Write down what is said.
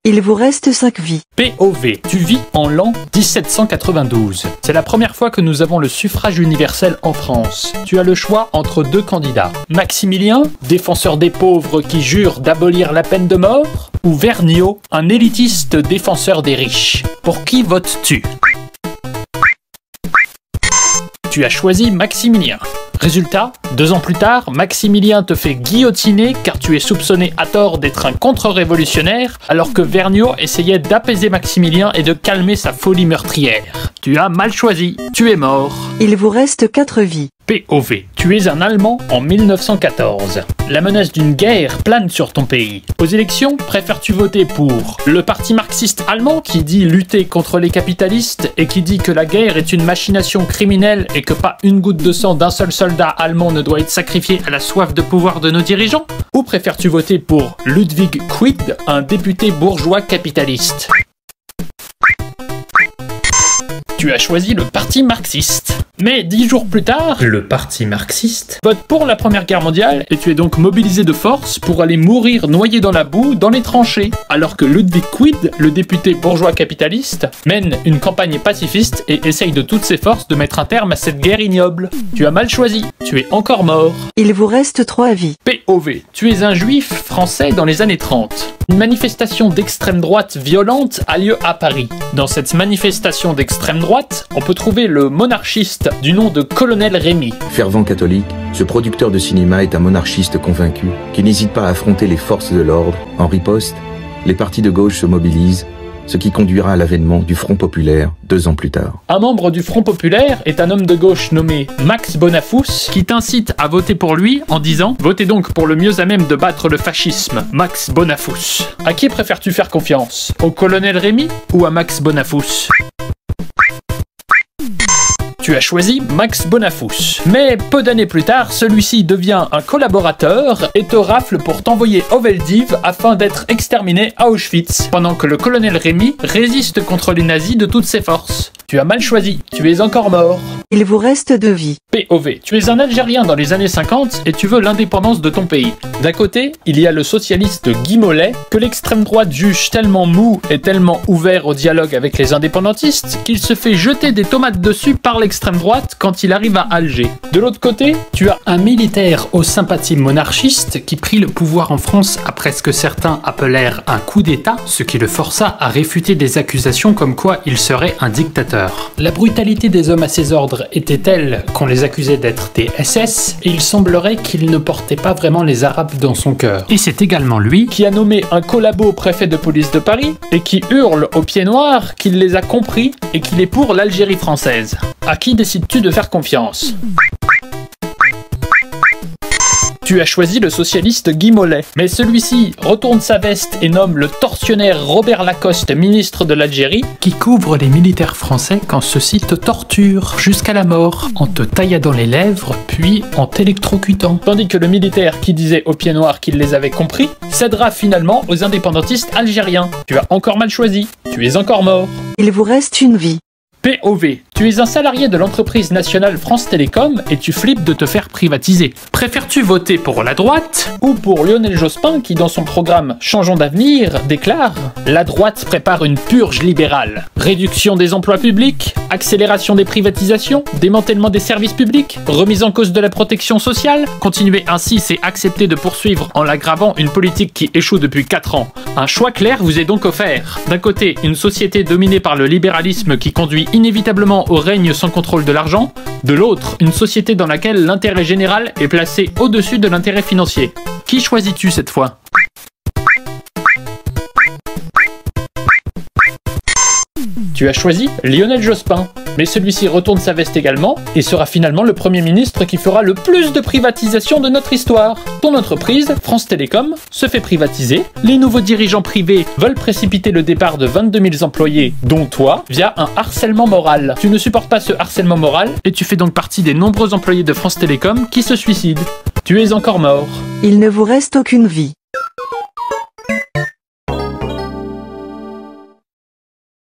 Il vous reste 5 vies. POV, tu vis en l'an 1792. C'est la première fois que nous avons le suffrage universel en France. Tu as le choix entre deux candidats. Maximilien, défenseur des pauvres qui jure d'abolir la peine de mort, ou Vergniaud, un élitiste défenseur des riches. Pour qui votes-tu? Tu as choisi Maximilien. Résultat, 2 ans plus tard, Maximilien te fait guillotiner car tu es soupçonné à tort d'être un contre-révolutionnaire alors que Vergniaud essayait d'apaiser Maximilien et de calmer sa folie meurtrière. Tu as mal choisi, tu es mort. Il vous reste 4 vies. POV, tu es un Allemand en 1914. La menace d'une guerre plane sur ton pays. Aux élections, préfères-tu voter pour le parti marxiste allemand qui dit lutter contre les capitalistes et qui dit que la guerre est une machination criminelle et que pas une goutte de sang d'un seul soldat allemand ne doit être sacrifié à la soif de pouvoir de nos dirigeants? Ou préfères-tu voter pour Ludwig Quid, un député bourgeois capitaliste? Tu as choisi le parti marxiste. Mais 10 jours plus tard, le parti marxiste vote pour la Première Guerre mondiale et tu es donc mobilisé de force pour aller mourir noyé dans la boue dans les tranchées. Alors que Ludwig Quid, le député bourgeois capitaliste, mène une campagne pacifiste et essaye de toutes ses forces de mettre un terme à cette guerre ignoble. Tu as mal choisi, tu es encore mort. Il vous reste 3 vies. POV, tu es un juif français dans les années 30. Une manifestation d'extrême droite violente a lieu à Paris. Dans cette manifestation d'extrême droite, on peut trouver le monarchiste du nom de Colonel Rémy. Fervent catholique, ce producteur de cinéma est un monarchiste convaincu qui n'hésite pas à affronter les forces de l'ordre. En riposte, les partis de gauche se mobilisent, ce qui conduira à l'avènement du Front populaire 2 ans plus tard. Un membre du Front populaire est un homme de gauche nommé Max Bonnafous qui t'incite à voter pour lui en disant « Votez donc pour le mieux à même de battre le fascisme, Max Bonnafous ». À qui préfères-tu faire confiance? Au colonel Rémy ou à Max Bonnafous? Tu as choisi Max Bonnafous. Mais peu d'années plus tard, celui-ci devient un collaborateur et te rafle pour t'envoyer au Veldiv afin d'être exterminé à Auschwitz, pendant que le colonel Rémy résiste contre les nazis de toutes ses forces. Tu as mal choisi, tu es encore mort. Il vous reste 2 vies. POV, tu es un Algérien dans les années 50 et tu veux l'indépendance de ton pays. D'un côté, il y a le socialiste Guy Mollet, que l'extrême droite juge tellement mou et tellement ouvert au dialogue avec les indépendantistes qu'il se fait jeter des tomates dessus par l'extrême droite quand il arrive à Alger. De l'autre côté, tu as un militaire aux sympathies monarchistes qui prit le pouvoir en France après ce que certains appelèrent un coup d'état, ce qui le força à réfuter des accusations comme quoi il serait un dictateur. La brutalité des hommes à ses ordres était telle qu'on les accusait d'être des SS, et il semblerait qu'il ne portait pas vraiment les Arabes dans son cœur. Et c'est également lui qui a nommé un collabo préfet de police de Paris, et qui hurle aux pieds noirs qu'il les a compris et qu'il est pour l'Algérie française. À qui décides-tu de faire confiance? Tu as choisi le socialiste Guy Mollet, mais celui-ci retourne sa veste et nomme le tortionnaire Robert Lacoste ministre de l'Algérie, qui couvre les militaires français quand ceux-ci te torturent jusqu'à la mort, en te tailladant les lèvres, puis en t'électrocutant. Tandis que le militaire qui disait aux pieds noirs qu'il les avait compris, cédera finalement aux indépendantistes algériens. Tu as encore mal choisi, tu es encore mort. Il vous reste 1 vie. POV, tu es un salarié de l'entreprise nationale France Télécom et tu flippes de te faire privatiser. Préfères-tu voter pour la droite ou pour Lionel Jospin qui, dans son programme Changeons d'avenir, déclare « La droite prépare une purge libérale. Réduction des emplois publics, accélération des privatisations, démantèlement des services publics, remise en cause de la protection sociale. Continuer ainsi, c'est accepter de poursuivre en l'aggravant une politique qui échoue depuis 4 ans. Un choix clair vous est donc offert. D'un côté, une société dominée par le libéralisme qui conduit inévitablement au règne sans contrôle de l'argent, de l'autre, une société dans laquelle l'intérêt général est placé au-dessus de l'intérêt financier. Qui choisis-tu cette fois? Tu as choisi Lionel Jospin, mais celui-ci retourne sa veste également et sera finalement le Premier ministre qui fera le plus de privatisation de notre histoire. Ton entreprise, France Télécom, se fait privatiser, les nouveaux dirigeants privés veulent précipiter le départ de 22 000 employés, dont toi, via un harcèlement moral. Tu ne supportes pas ce harcèlement moral et tu fais donc partie des nombreux employés de France Télécom qui se suicident. Tu es encore mort. Il ne vous reste aucune vie.